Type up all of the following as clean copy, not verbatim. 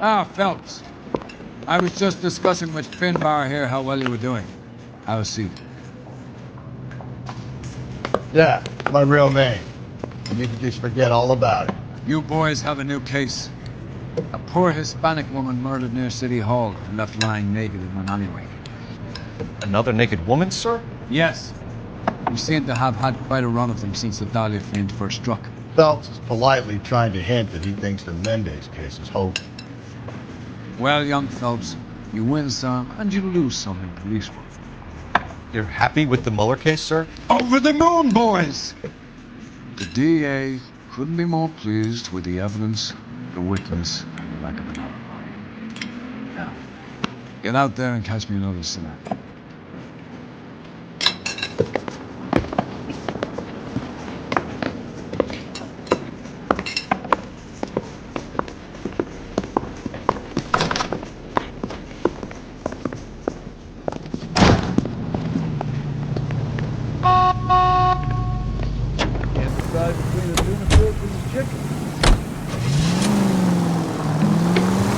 Ah, Phelps. I was just discussing with Finbar here how well you were doing. Have a seat. Yeah, my real name. You can just forget all about it. You boys have a new case. A poor Hispanic woman murdered near City Hall and left lying naked in an alleyway. Another naked woman, sir? Yes. You seem to have had quite a run of them since the Dahlia fiend first struck. Phelps is politely trying to hint that he thinks the Mendez case is hope. Well, young Phelps, you win some and you lose some in police work. You're happy with the Mueller case, sir? Over the moon, boys! The DA couldn't be more pleased with the evidence, the witness, and the lack of an alibi. Now, get out there and catch me another sinner.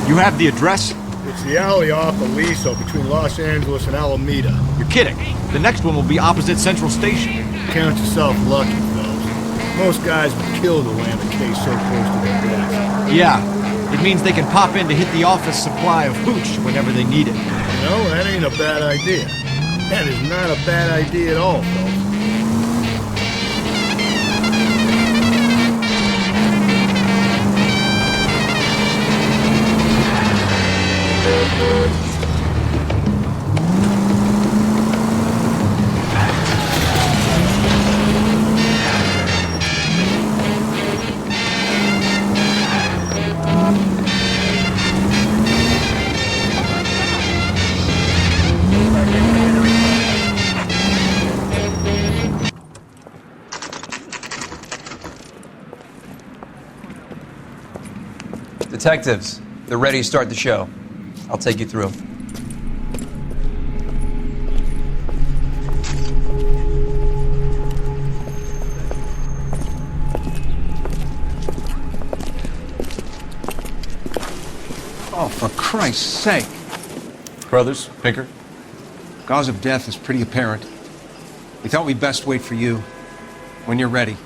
You have the address? It's the alley off Aliso between Los Angeles and Alameda. You're kidding. The next one will be opposite Central Station. Count yourself lucky, Phelps. Most guys would kill to land a case so close to their desk. Yeah. It means they can pop in to hit the office supply of hooch whenever they need it. You know, that ain't a bad idea. That is not a bad idea at all, Phelps. Detectives, they're ready to start the show. I'll take you through. Oh, for Christ's sake. Brothers, Pinker? Cause of death is pretty apparent. We thought we'd best wait for you. When you're ready.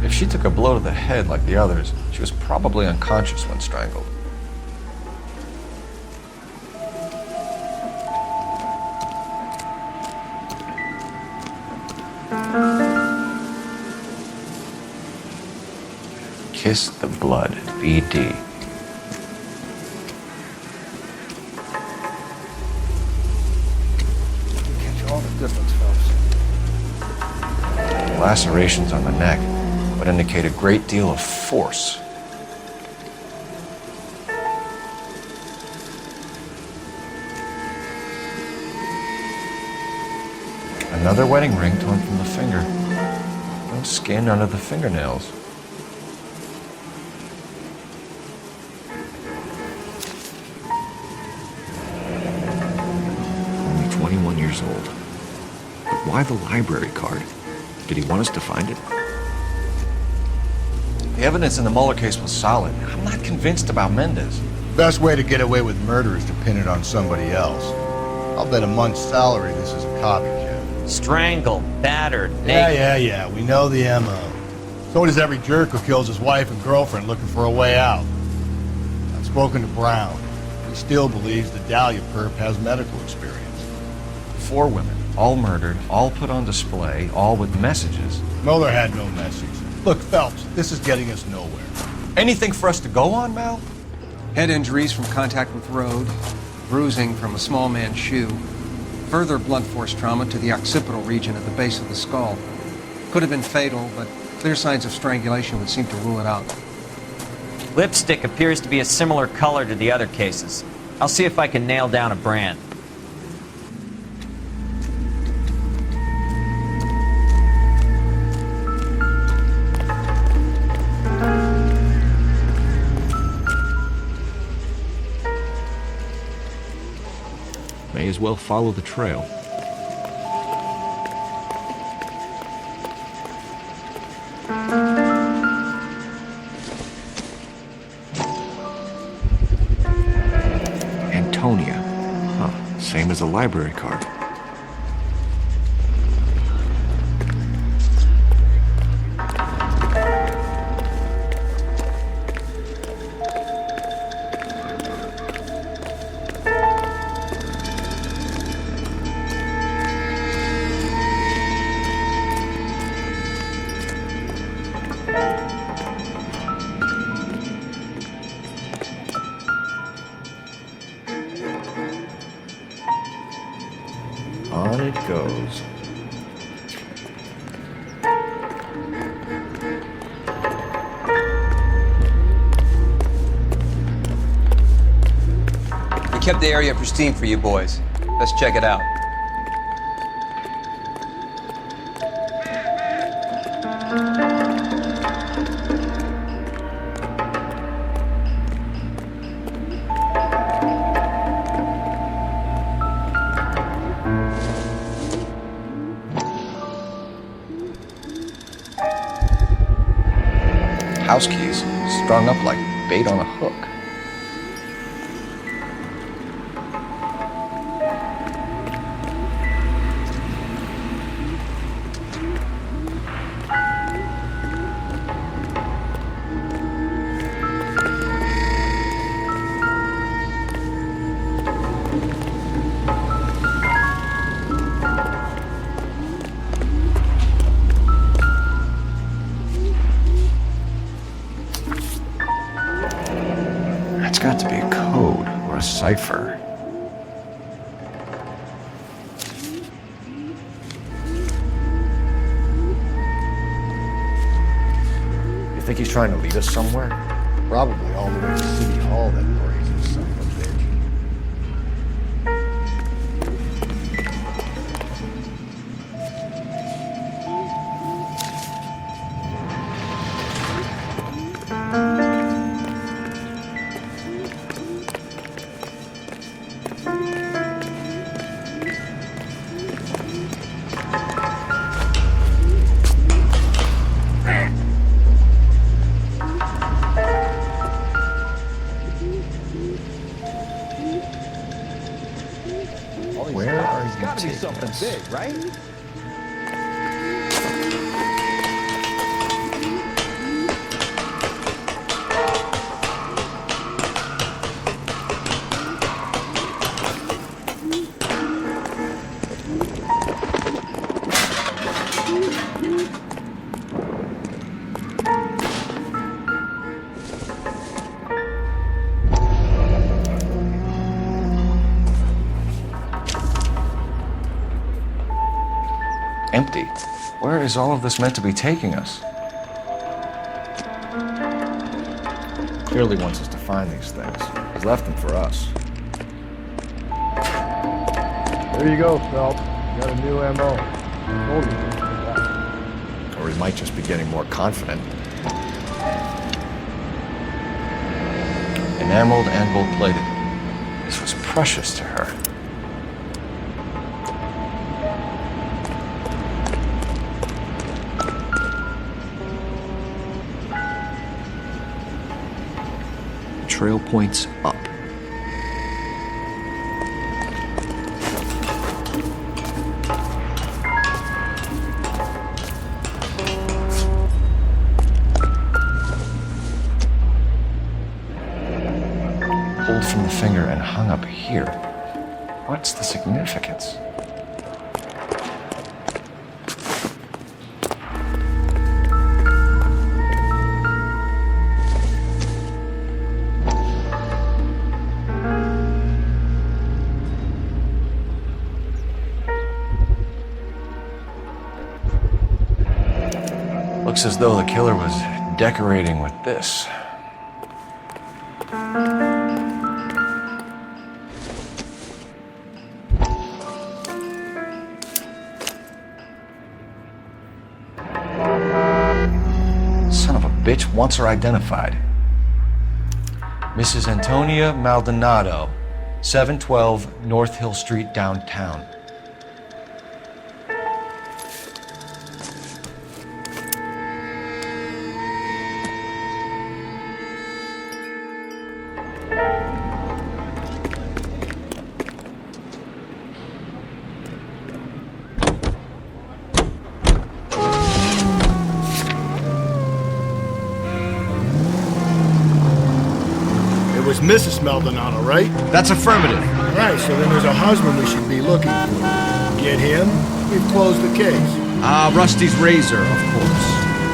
If she took a blow to the head like the others, she was probably unconscious when strangled. Kiss the blood, BD. Catch all the difference, Phelps. Lacerations on the neck would indicate a great deal of force. Another wedding ring torn from the finger. No skin under the fingernails. Only 21 years old. But why the library card? Did he want us to find it? The evidence in the Mueller case was solid. I'm not convinced about Mendez. Best way to get away with murder is to pin it on somebody else. I'll bet a month's salary this is a copycat. Strangled, battered, naked. Yeah. We know the M.O. So does every jerk who kills his wife and girlfriend looking for a way out. I've spoken to Brown. He still believes the Dahlia perp has medical experience. 4 women, all murdered, all put on display, all with messages. Mueller had no message. Look, Phelps, this is getting us nowhere. Anything for us to go on, Mal? Head injuries from contact with road, bruising from a small man's shoe, further blunt force trauma to the occipital region at the base of the skull. Could have been fatal, but clear signs of strangulation would seem to rule it out. Lipstick appears to be a similar color to the other cases. I'll see if I can nail down a brand. May as well follow the trail. Antonia. Huh, same as the library card. On it goes. We kept the area pristine for you boys. Let's check it out. House keys strung up like bait on a hook. It's got to be a code or a cipher. You think he's trying to lead us somewhere? Probably all the way to City Hall, that brazen son of a bitch. Where are you Gotta be taking something us? big, right? Empty. Where is all of this meant to be taking us? Clearly wants us to find these things. He's left them for us. There you go, Phelps. You got a new MO. I told you this was that. Or he might just be getting more confident. Enameled and gold-plated. This was precious to her. Trail points up. Pulled from the finger and hung up here. What's the significance? Looks as though the killer was decorating with this. Son of a bitch wants her identified. Mrs. Antonia Maldonado, 712 North Hill Street, downtown. was Mrs. Maldonado, right? That's affirmative. All right, so then there's a husband we should be looking for. Get him, we've closed the case. Rusty's razor, of course.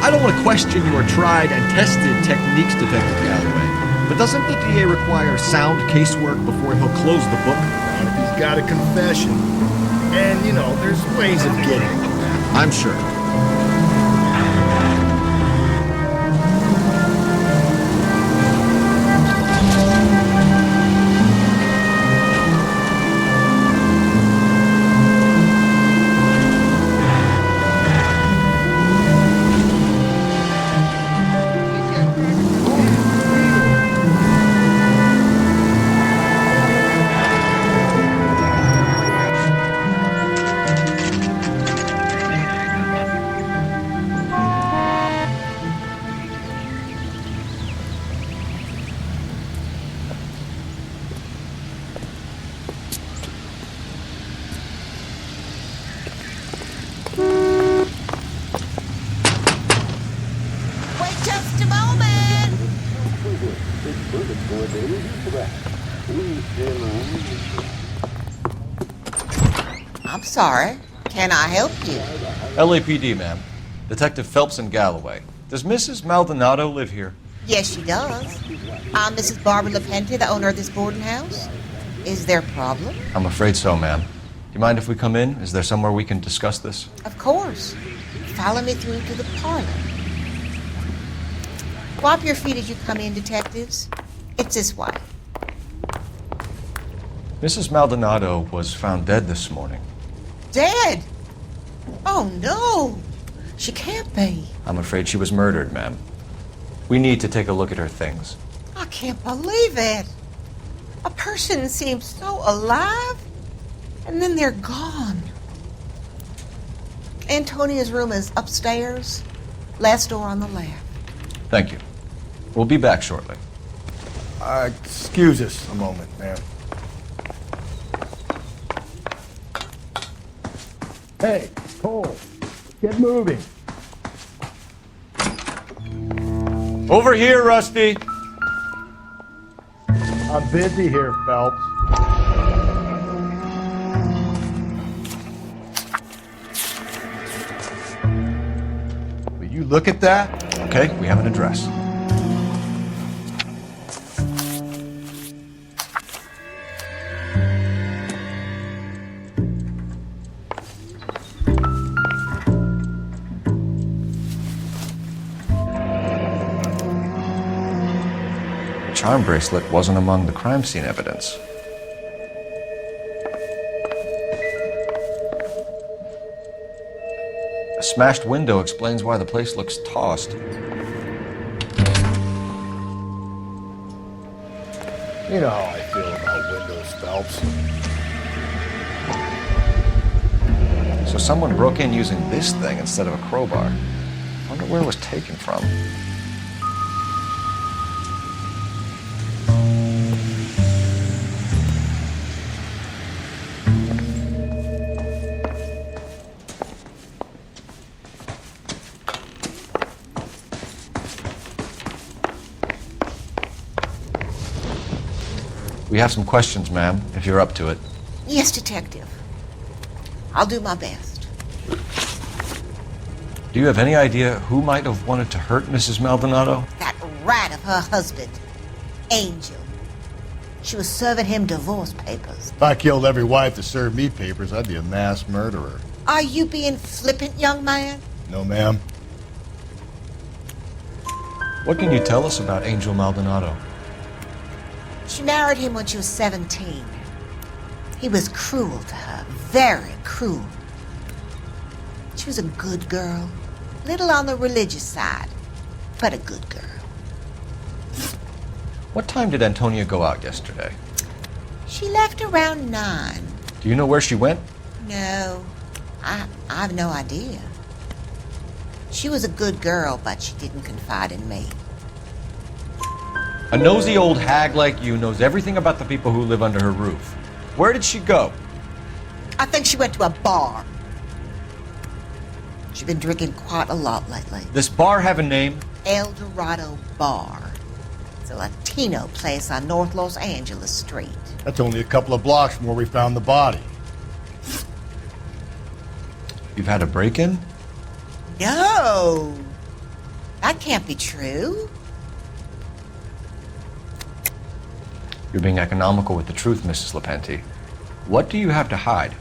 I don't want to question your tried and tested techniques, Detective Galloway. But doesn't the DA require sound casework before he'll close the book? Not if he's got a confession. And, you know, there's ways of getting it. I'm sure. I'm sorry. Can I help you? LAPD, ma'am. Detective Phelps and Galloway. Does Mrs. Maldonado live here? Yes, she does. I'm Mrs. Barbara LaPente, the owner of this boarding house. Is there a problem? I'm afraid so, ma'am. Do you mind if we come in? Is there somewhere we can discuss this? Of course. Follow me through to the parlor. Wipe your feet as you come in, detectives. It's this way. Mrs. Maldonado was found dead this morning. Dead? Oh, no. She can't be. I'm afraid she was murdered, ma'am. We need to take a look at her things. I can't believe it. A person seems so alive, and then they're gone. Antonia's room is upstairs, last door on the left. Thank you. We'll be back shortly. Excuse us a moment, ma'am. Hey, Cole, get moving. Over here, Rusty! I'm busy here, Phelps. Will you look at that? Okay, we have an address. The charm bracelet wasn't among the crime scene evidence. A smashed window explains why the place looks tossed. You know how I feel about windows, Phelps. So someone broke in using this thing instead of a crowbar. I wonder where it was taken from. We have some questions, ma'am, if you're up to it. Yes, detective. I'll do my best. Do you have any idea who might have wanted to hurt Mrs. Maldonado? That rat of her husband, Angel. She was serving him divorce papers. If I killed every wife to serve me papers, I'd be a mass murderer. Are you being flippant, young man? No, ma'am. What can you tell us about Angel Maldonado? She married him when she was 17. He was cruel to her, very cruel. She was a good girl, little on the religious side, but a good girl. What time did Antonia go out yesterday? She left around 9. Do you know where she went? No, I've no idea. She was a good girl, but she didn't confide in me. A nosy old hag like you knows everything about the people who live under her roof. Where did she go? I think she went to a bar. She's been drinking quite a lot lately. This bar have a name? El Dorado Bar. It's a Latino place on North Los Angeles Street. That's only a couple of blocks from where we found the body. You've had a break-in? No! That can't be true. You're being economical with the truth, Mrs. Lepenti. What do you have to hide?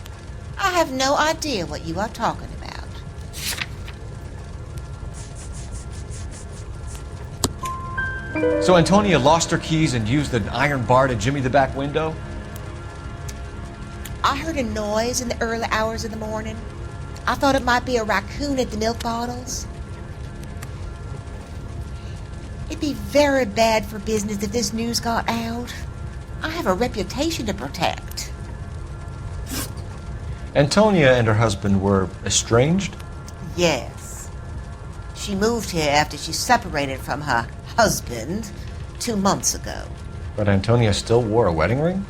I have no idea what you are talking about. So Antonia lost her keys and used an iron bar to jimmy the back window? I heard a noise in the early hours of the morning. I thought it might be a raccoon at the milk bottles. It'd be very bad for business if this news got out. I have a reputation to protect. Antonia and her husband were estranged? Yes. She moved here after she separated from her husband 2 months ago. But Antonia still wore a wedding ring?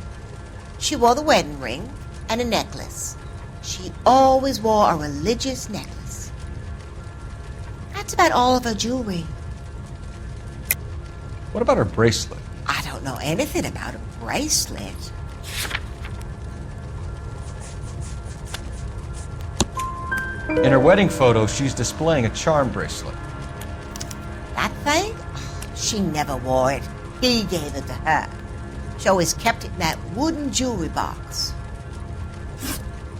She wore the wedding ring and a necklace. She always wore a religious necklace. That's about all of her jewelry. What about her bracelet? I don't know anything about a bracelet. In her wedding photo, she's displaying a charm bracelet. That thing? She never wore it. He gave it to her. She always kept it in that wooden jewelry box.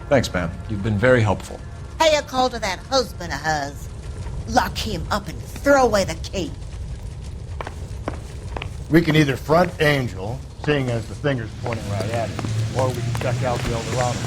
Thanks, ma'am. You've been very helpful. Pay a call to that husband of hers. Lock him up and throw away the key. We can either front Angel, seeing as the finger's pointing right at him, or we can check out the Eldorado.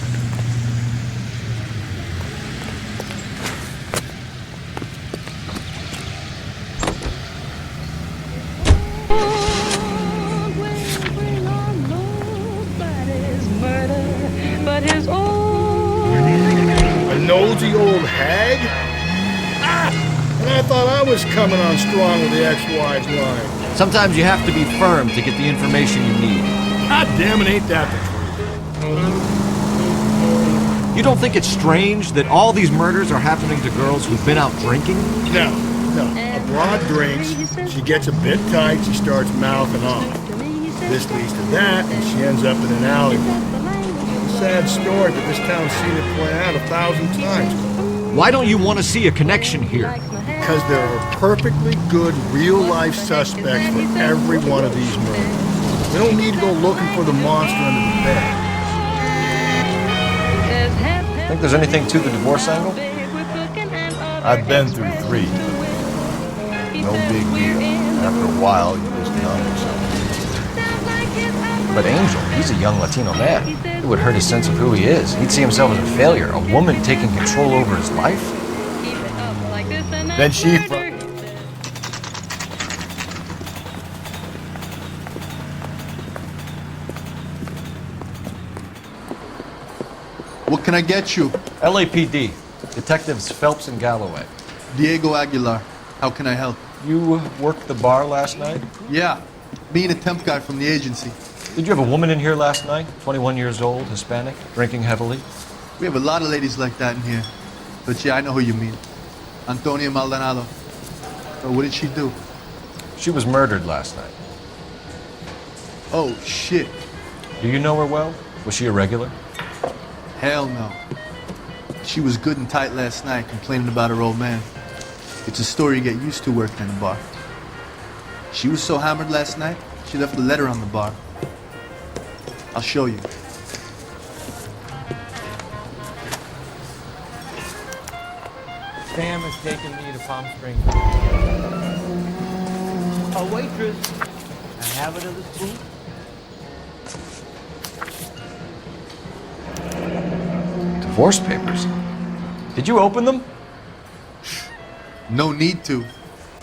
A nosy old hag? Ah! And I thought I was coming on strong with the ex-wives line. Sometimes you have to be firm to get the information you need. God damn it, ain't that the truth? You don't think it's strange that all these murders are happening to girls who've been out drinking? No. A broad drinks, she gets a bit tight, she starts mouthing off. This leads to that, and she ends up in an alleyway. Sad story, but this town's seen it play out 1,000 times. Why don't you want to see a connection here? Because there are perfectly good real-life suspects for every one of these murders. We don't need to go looking for the monster under the bed. Think there's anything to the divorce angle? I've been through 3. No big deal. After a while, you just numb yourself. But Angel, he's a young Latino man. It would hurt his sense of who he is. He'd see himself as a failure, a woman taking control over his life. Then she What can I get you? LAPD. Detectives Phelps and Galloway. Diego Aguilar. How can I help? You worked the bar last night? Yeah, me and a temp guy from the agency. Did you have a woman in here last night? 21 years old, Hispanic, drinking heavily? We have a lot of ladies like that in here. But yeah, I know who you mean. Antonia Maldonado. So what did she do? She was murdered last night. Oh, shit. Do you know her well? Was she a regular? Hell no. She was good and tight last night, complaining about her old man. It's a story you get used to working in a bar. She was so hammered last night, she left a letter on the bar. I'll show you. Sam is taking me to Palm Springs. A waitress. A habit of the spoon. Divorce papers? Did you open them? No need to.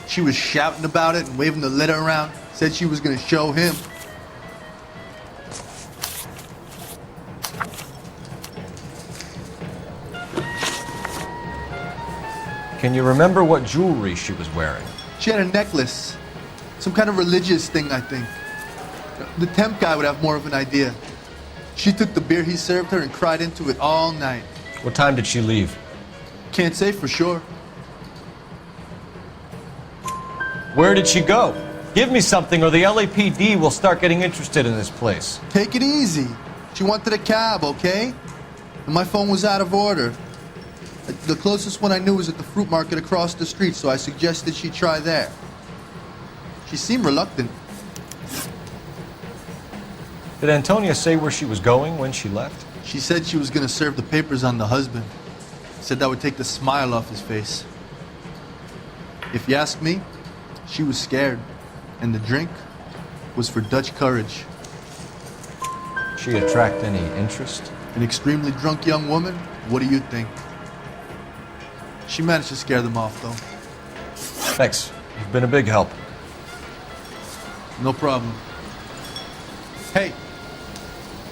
She was shouting about it and waving the letter around. Said she was gonna show him. Can you remember what jewelry she was wearing? She had a necklace. Some kind of religious thing, I think. The temp guy would have more of an idea. She took the beer he served her and cried into it all night. What time did she leave? Can't say for sure. Where did she go? Give me something or the LAPD will start getting interested in this place. Take it easy. She wanted a cab, okay? And my phone was out of order. The closest one I knew was at the fruit market across the street, so I suggested she try there. She seemed reluctant. Did Antonia say where she was going when she left? She said she was gonna serve the papers on the husband. Said that would take the smile off his face. If you ask me, she was scared. And the drink was for Dutch courage. She attract any interest? An extremely drunk young woman? What do you think? She managed to scare them off, though. Thanks. You've been a big help. No problem. Hey,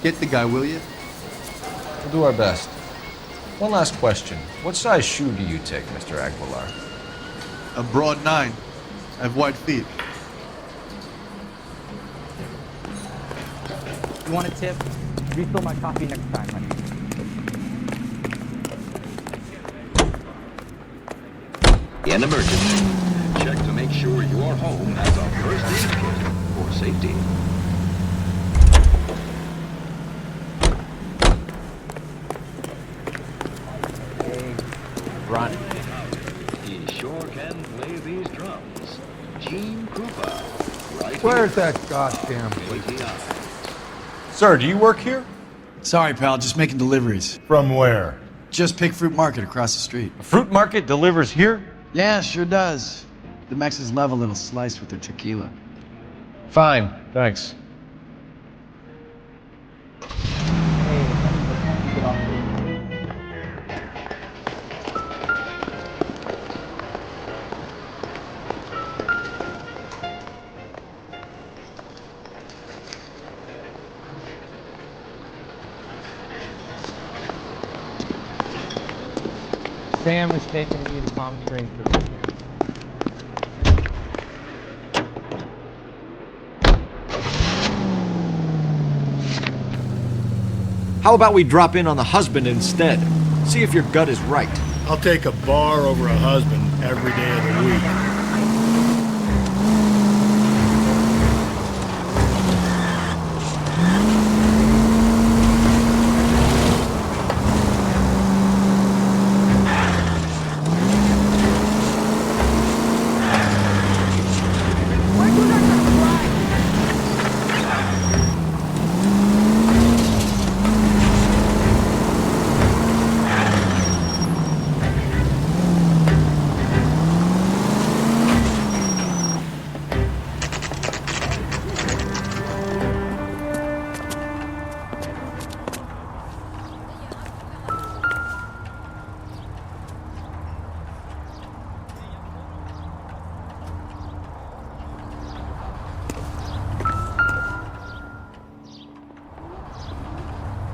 get the guy, will you? We'll do our best. One last question. What size shoe do you take, Mr. Aguilar? A broad 9. I have wide feet. You want a tip? Refill my coffee next time, honey. In emergency, check to make sure your home has a first aid kit for safety. Run. He sure can play these drums. Gene Krupa. Right. Where's that goddamn place? Sir, do you work here? Sorry, pal, just making deliveries. From where? Just Pig Fruit Market across the street. A fruit market delivers here? Yeah, sure does. The Mexicans love a little slice with their tequila. Fine, thanks. Sam is taking me to Palm Springs for the weekend. How about we drop in on the husband instead? See if your gut is right. I'll take a bar over a husband every day of the week.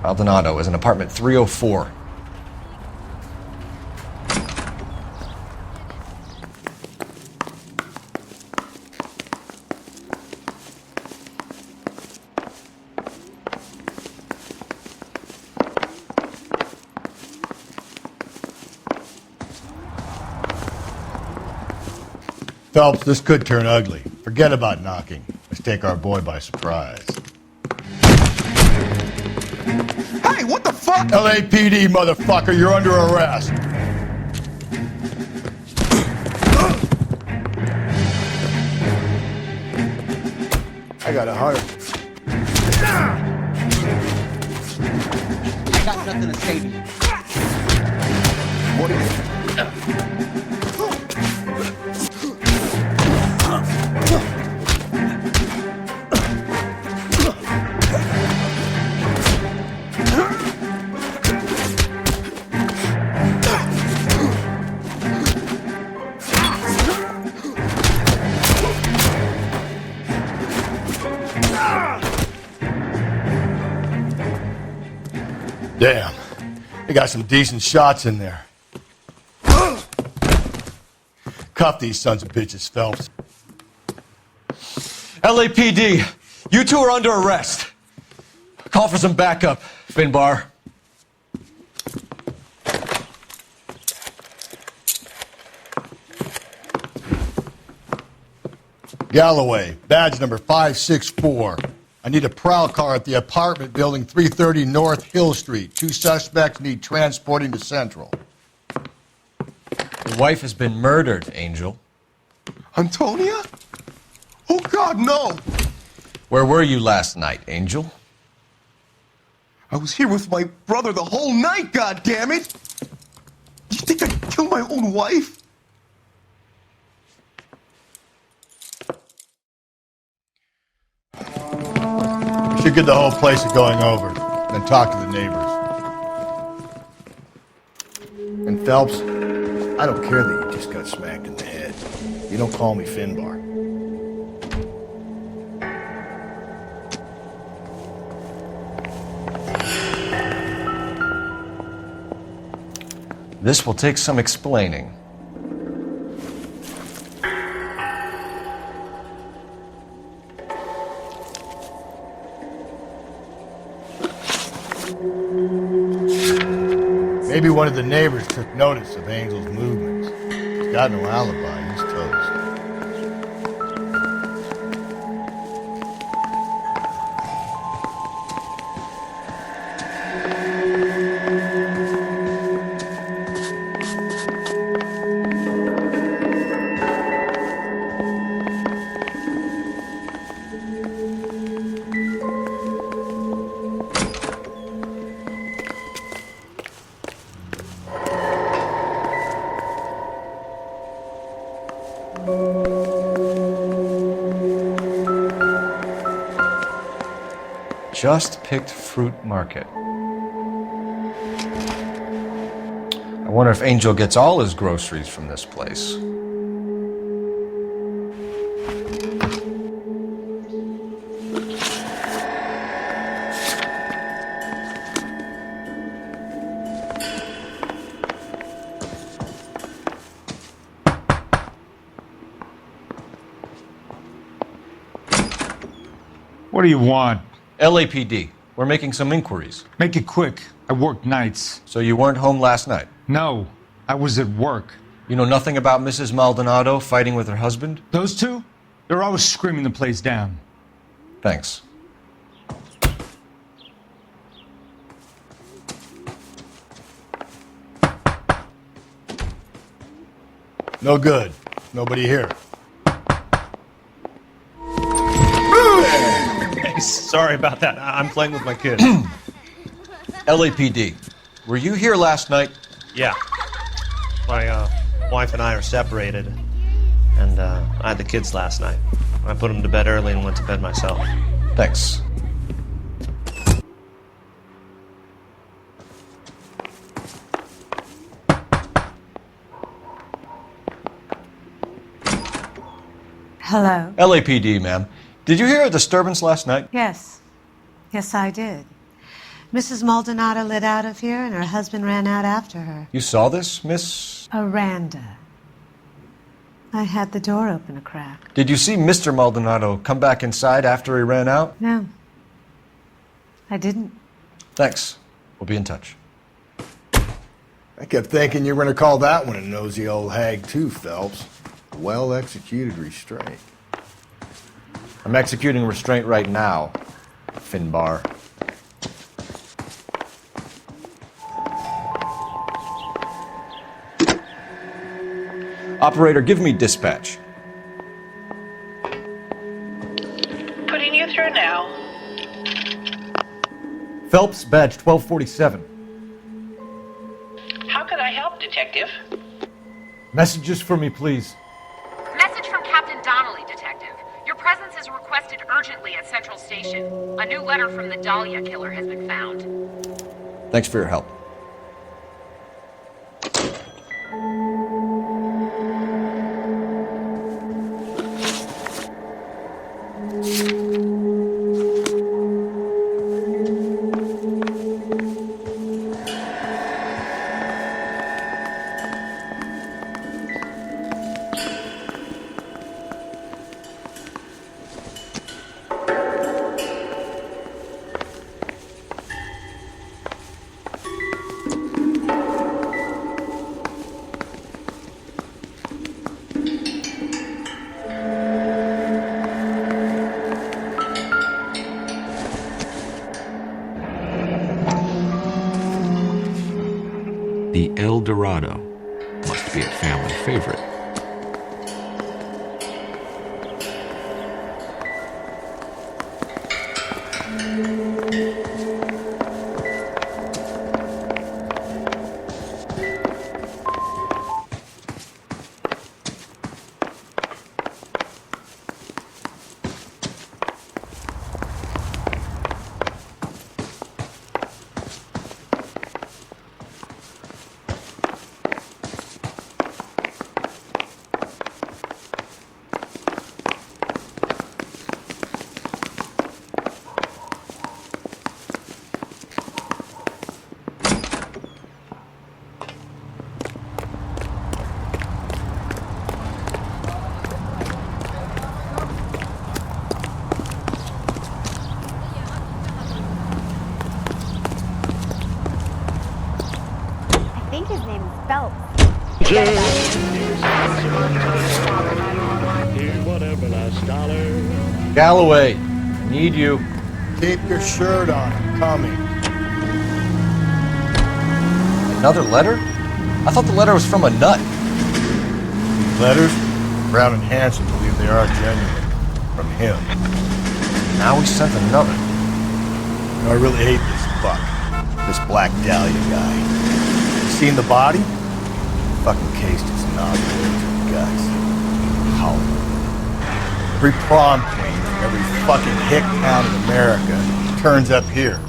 Maldonado is in apartment 304. Phelps, this could turn ugly. Forget about knocking. Let's take our boy by surprise. Hey, what the fuck? LAPD, motherfucker, you're under arrest. I got a heart. I got nothing to say to you. What are you? Damn. They got some decent shots in there. Cuff these sons of bitches, Phelps. LAPD, you two are under arrest. Call for some backup, Finbar. Galloway, badge number 564. I need a prowl car at the apartment building 330 North Hill Street. 2 suspects need transporting to Central. Your wife has been murdered, Angel. Antonia? Oh, God, no! Where were you last night, Angel? I was here with my brother the whole night, goddammit! You think I'd kill my own wife? We should get the whole place going over, then talk to the neighbors. And Phelps, I don't care that you just got smacked in the head. You don't call me Finbar. This will take some explaining. Maybe one of the neighbors took notice of Angel's movements. He's got no alibi. He's toast. Just picked fruit market. I wonder if Angel gets all his groceries from this place. What do you want? LAPD. We're making some inquiries. Make it quick. I work nights. So you weren't home last night? No, I was at work. You know nothing about Mrs. Maldonado fighting with her husband? Those two? They're always screaming the place down. Thanks. No good. Nobody here. Sorry about that. I'm playing with my kid. LAPD. Were you here last night? Yeah. My wife and I are separated, and I had the kids last night. I put them to bed early and went to bed myself. Thanks. Hello? LAPD, ma'am. Did you hear a disturbance last night? Yes. Yes, I did. Mrs. Maldonado lit out of here, and her husband ran out after her. You saw this, Miss? Aranda. I had the door open a crack. Did you see Mr. Maldonado come back inside after he ran out? No. I didn't. Thanks. We'll be in touch. I kept thinking you were going to call that one a nosy old hag too, Phelps. Well-executed restraint. I'm executing restraint right now, Finbar. Operator, give me dispatch. Putting you through now. Phelps, badge 1247. How can I help, Detective? Messages for me, please. Message from Captain Donnelly, Detective. Your presence is requested urgently at Central Station. A new letter from the Dahlia killer has been found. Thanks for your help. The El Dorado must be a family favorite. I think his name is Phelps. Galloway, I need you. Keep your shirt on. I'm coming. Another letter? I thought the letter was from a nut. These letters, Brown and Hanson believe they are genuine. From him. Now he sent another. You know, I really hate this fuck. This Black Dahlia guy. You seen the body? Fucking cased his nostrils and guts. Hollywood. Every prom queen from every fucking hick town in America turns up here.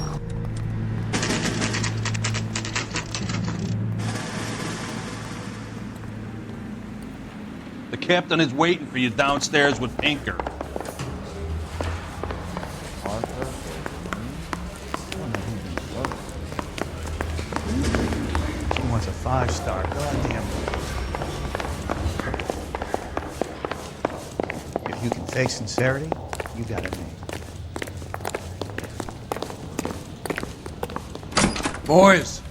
The captain is waiting for you downstairs with Pinker. She wants a 5-star. Goddamn. If you can fake sincerity, you got it made. Boys,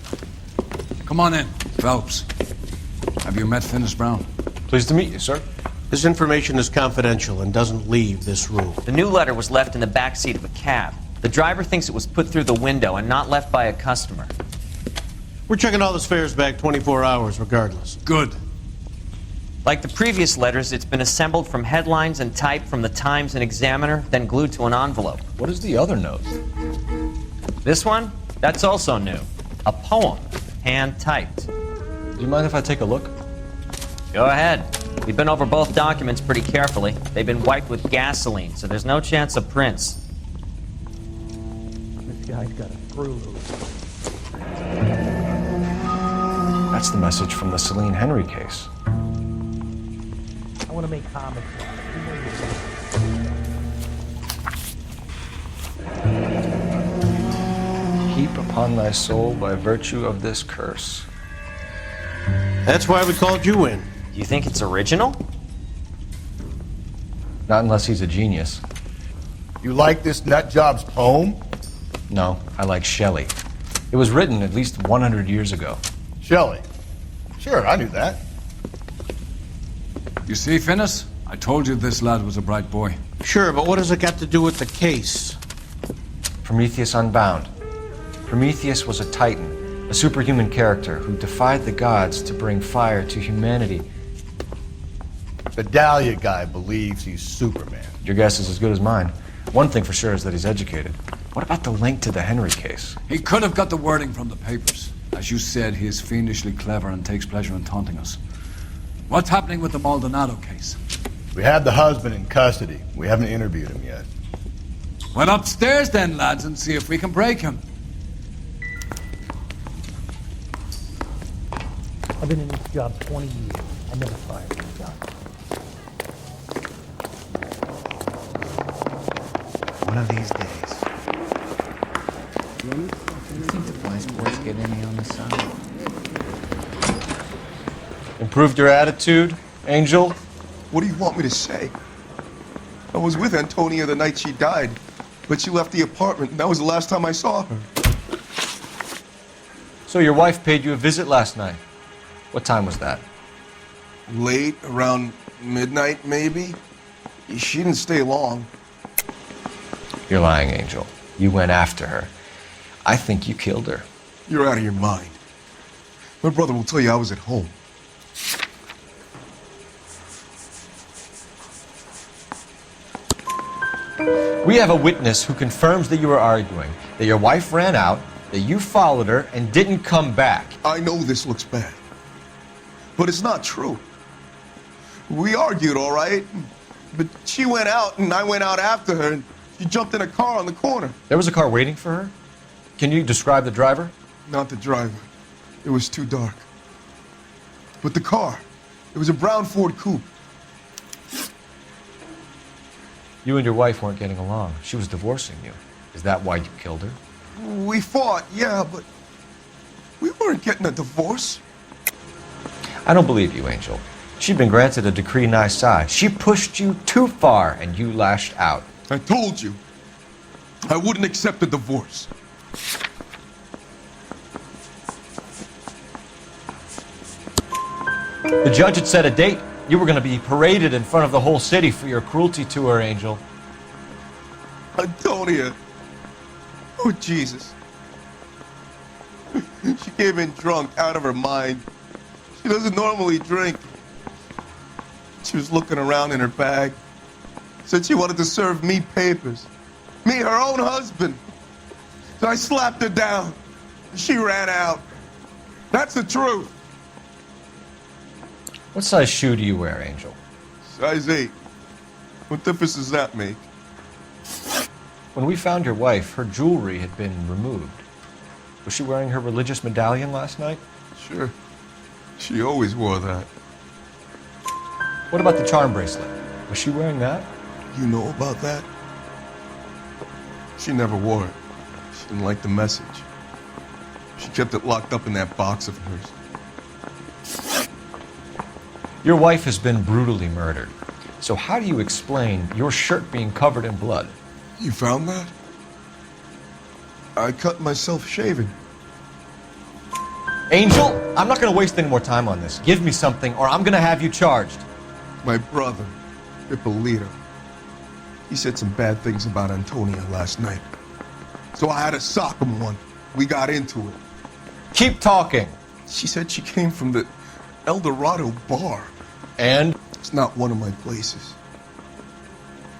come on in. Phelps, have you met Finis Brown? Pleased to meet you, sir. This information is confidential and doesn't leave this room. The new letter was left in the back seat of a cab. The driver thinks it was put through the window and not left by a customer. We're checking all this fares back 24 hours regardless. Good. Like the previous letters, it's been assembled from headlines and typed from the Times and Examiner, then glued to an envelope. What is the other note? This one? That's also new. A poem, hand-typed. Do you mind if I take a look? Go ahead. We've been over both documents pretty carefully. They've been wiped with gasoline, so there's no chance of prints. This guy's got a screw loose. That's the message from the Celine Henry case. I want to make comics. Heap upon thy soul by virtue of this curse. That's why we called you in. You think it's original? Not unless he's a genius. You like this nutjob's poem? No, I like Shelley. It was written at least 100 years ago. Shelley? Sure, I knew that. You see, Finis? I told you this lad was a bright boy. Sure, but what has it got to do with the case? Prometheus Unbound. Prometheus was a titan, a superhuman character who defied the gods to bring fire to humanity. The Dahlia guy believes he's Superman. Your guess is as good as mine. One thing for sure is that he's educated. What about the link to the Henry case? He could have got the wording from the papers. As you said, he is fiendishly clever and takes pleasure in taunting us. What's happening with the Maldonado case? We have the husband in custody. We haven't interviewed him yet. Well, upstairs then, lads, and see if we can break him. I've been in this job 20 years. I never fired this job. One of these days. You think the fly sports get any on the side? Improved your attitude, Angel? What do you want me to say? I was with Antonia the night she died, but she left the apartment, and that was the last time I saw her. So your wife paid you a visit last night. What time was that? Late, around midnight, maybe? She didn't stay long. You're lying, Angel. You went after her. I think you killed her. You're out of your mind. My brother will tell you I was at home. We have a witness who confirms that you were arguing, that your wife ran out, that you followed her and didn't come back. I know this looks bad, but it's not true. We argued, all right, but she went out and I went out after her and she jumped in a car on the corner. There was a car waiting for her? Can you describe the driver? Not the driver. It was too dark. But the car, it was a brown Ford coupe. You and your wife weren't getting along. She was divorcing you. Is that why you killed her? We fought, yeah, but we weren't getting a divorce. I don't believe you, Angel. She'd been granted a decree nisi. She pushed you too far and you lashed out. I told you, I wouldn't accept a divorce. The judge had set a date. You were going to be paraded in front of the whole city for your cruelty to her, Angel. Antonia. Oh, Jesus. She came in drunk, out of her mind. She doesn't normally drink. She was looking around in her bag. Said she wanted to serve me papers. Me, her own husband. So I slapped her down. She ran out. That's the truth. What size shoe do you wear, Angel? Size 8. What difference does that make? When we found your wife, her jewelry had been removed. Was she wearing her religious medallion last night? Sure. She always wore that. What about the charm bracelet? Was she wearing that? You know about that? She never wore it. She didn't like the message. She kept it locked up in that box of hers. Your wife has been brutally murdered. So how do you explain your shirt being covered in blood? You found that? I cut myself shaving. Angel, I'm not going to waste any more time on this. Give me something or I'm going to have you charged. My brother, Ippolito, he said some bad things about Antonia last night. So I had to sock him one. We got into it. Keep talking. She said she came from the El Dorado bar. And? It's not one of my places.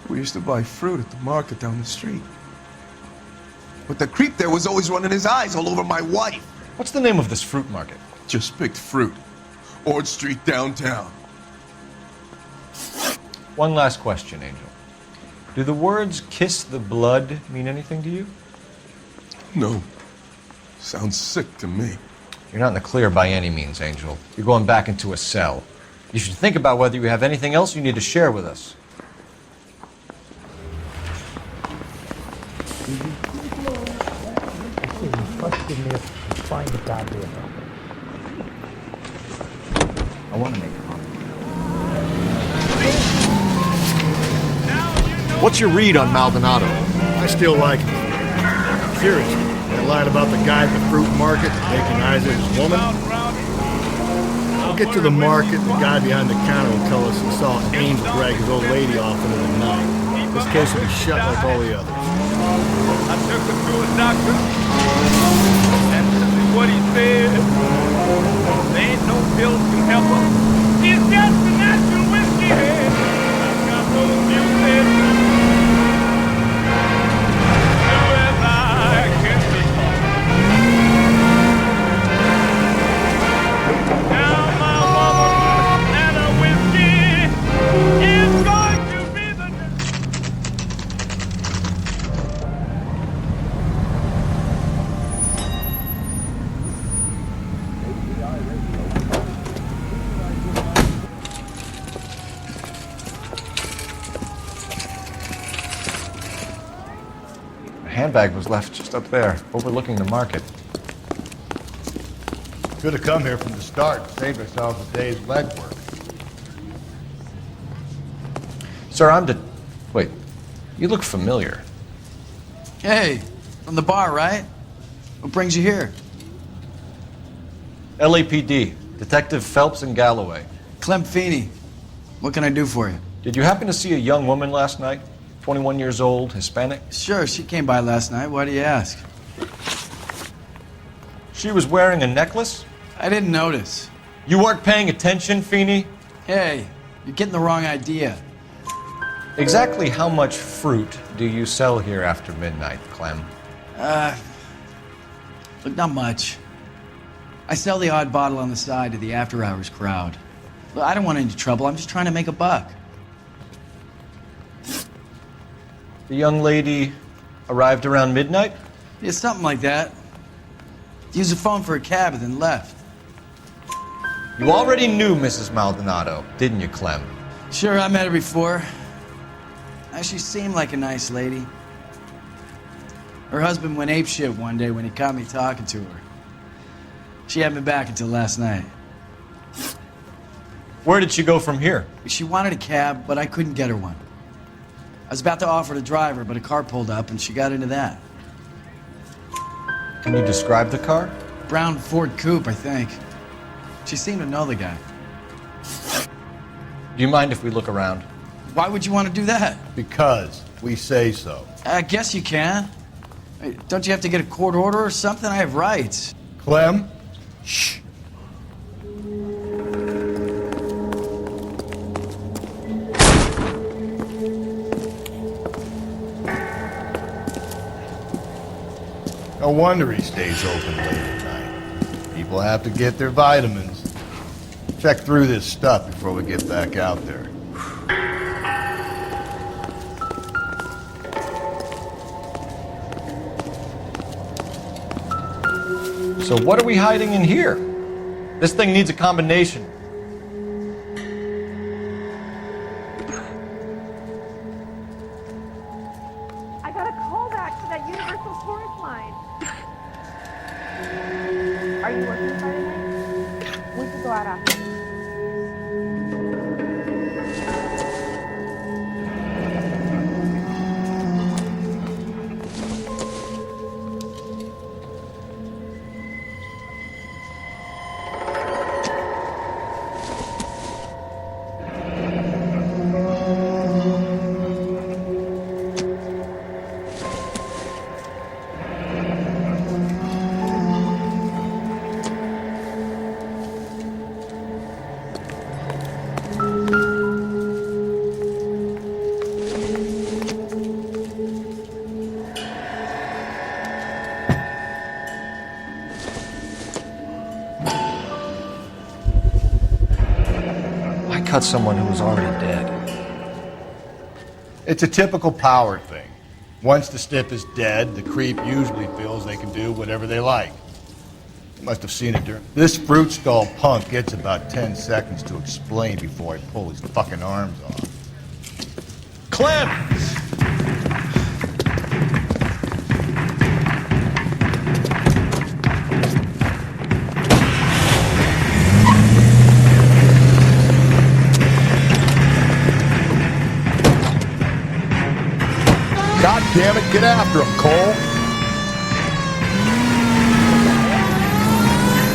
We used to buy fruit at the market down the street. But the creep there was always running his eyes all over my wife. What's the name of this fruit market? Just picked fruit. Ord Street downtown. One last question, Angel. Do the words kiss the blood mean anything to you? No. Sounds sick to me. You're not in the clear by any means, Angel. You're going back into a cell. You should think about whether you have anything else you need to share with us. Find the goddamn. I want to make a copy. What's your read on Maldonado? I still like him. Seriously, they lied about the guy at the fruit market, making eyes at his woman. We'll get to the market, the guy behind the counter will tell us he saw Angel drag his old lady off into the night. This case will be shut like all the others. I took her to a doctor, and this is what he said. There ain't no pills can help her. She's just a natural whiskey head. I've got no music. Handbag was left just up there, overlooking the market. Should have come here from the start and saved ourselves a day's legwork. Sir, Wait, you look familiar. Hey, from the bar, right? What brings you here? LAPD, Detective Phelps and Galloway. Clem Feeney. What can I do for you? Did you happen to see a young woman last night? 21 years old, Hispanic? Sure, she came by last night. Why do you ask? She was wearing a necklace? I didn't notice. You weren't paying attention, Feeney? Hey, you're getting the wrong idea. Exactly how much fruit do you sell here after midnight, Clem? Look, not much. I sell the odd bottle on the side to the after-hours crowd. Look, I don't want any trouble. I'm just trying to make a buck. The young lady arrived around midnight? Yeah, something like that. Used the phone for a cab and then left. You already knew Mrs. Maldonado, didn't you, Clem? Sure, I met her before. She seemed like a nice lady. Her husband went apeshit one day when he caught me talking to her. She had me back until last night. Where did she go from here? She wanted a cab, but I couldn't get her one. I was about to offer to drive her, but a car pulled up and she got into that. Can you describe the car? Brown Ford Coupe, I think. She seemed to know the guy. Do you mind if we look around? Why would you want to do that? Because we say so. I guess you can. Hey, don't you have to get a court order or something? I have rights. Clem? Shh. No wonder he stays open late at night. People have to get their vitamins. Check through this stuff before we get back out there. So what are we hiding in here? This thing needs a combination. I got a call back to that Universal Chorus line. Are you working Friday night? We could go out after. Cut someone who was already dead. It's a typical power thing. Once the stiff is dead, the creep usually feels they can do whatever they like. You must have seen it during... This fruit skull punk gets about 10 seconds to explain before I pull his fucking arms off. Clem! God damn it, get after him, Cole.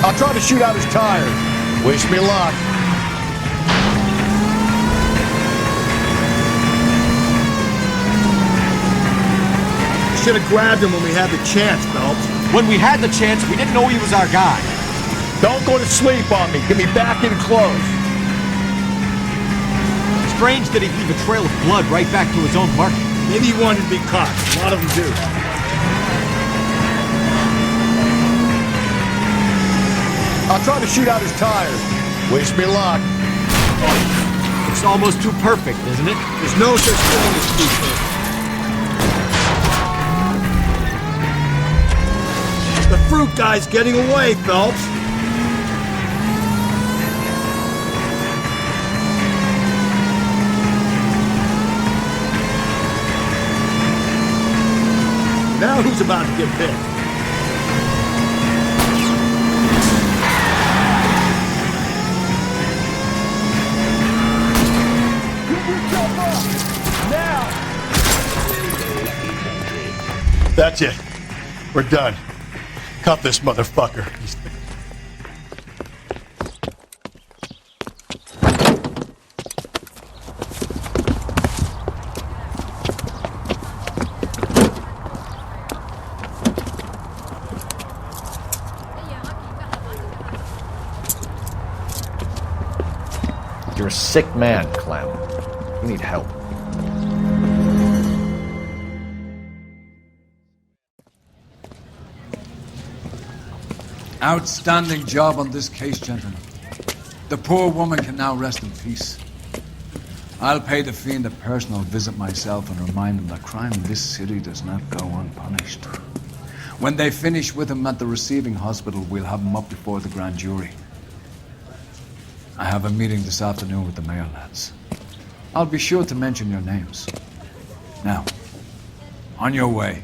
I'll try to shoot out his tires. Wish me luck. Should have grabbed him when we had the chance, Phelps. When we had the chance, we didn't know he was our guy. Don't go to sleep on me. Get me back in close. Strange that he'd leave a trail of blood right back to his own market. Maybe he wanted to be caught. A lot of them do. I'll try to shoot out his tires. Wish me luck. It's almost too perfect, isn't it? There's no such thing as too perfect. The fruit guy's getting away, Phelps. Now who's about to get picked? Get yourself up! Now! That's it. We're done. Cuff this motherfucker. sick man, Clem. You need help. Outstanding job on this case, gentlemen. The poor woman can now rest in peace. I'll pay the fiend a personal visit myself and remind him that crime in this city does not go unpunished. When they finish with him at the receiving hospital, we'll have him up before the grand jury. I have a meeting this afternoon with the mayor lads. I'll be sure to mention your names. Now, on your way.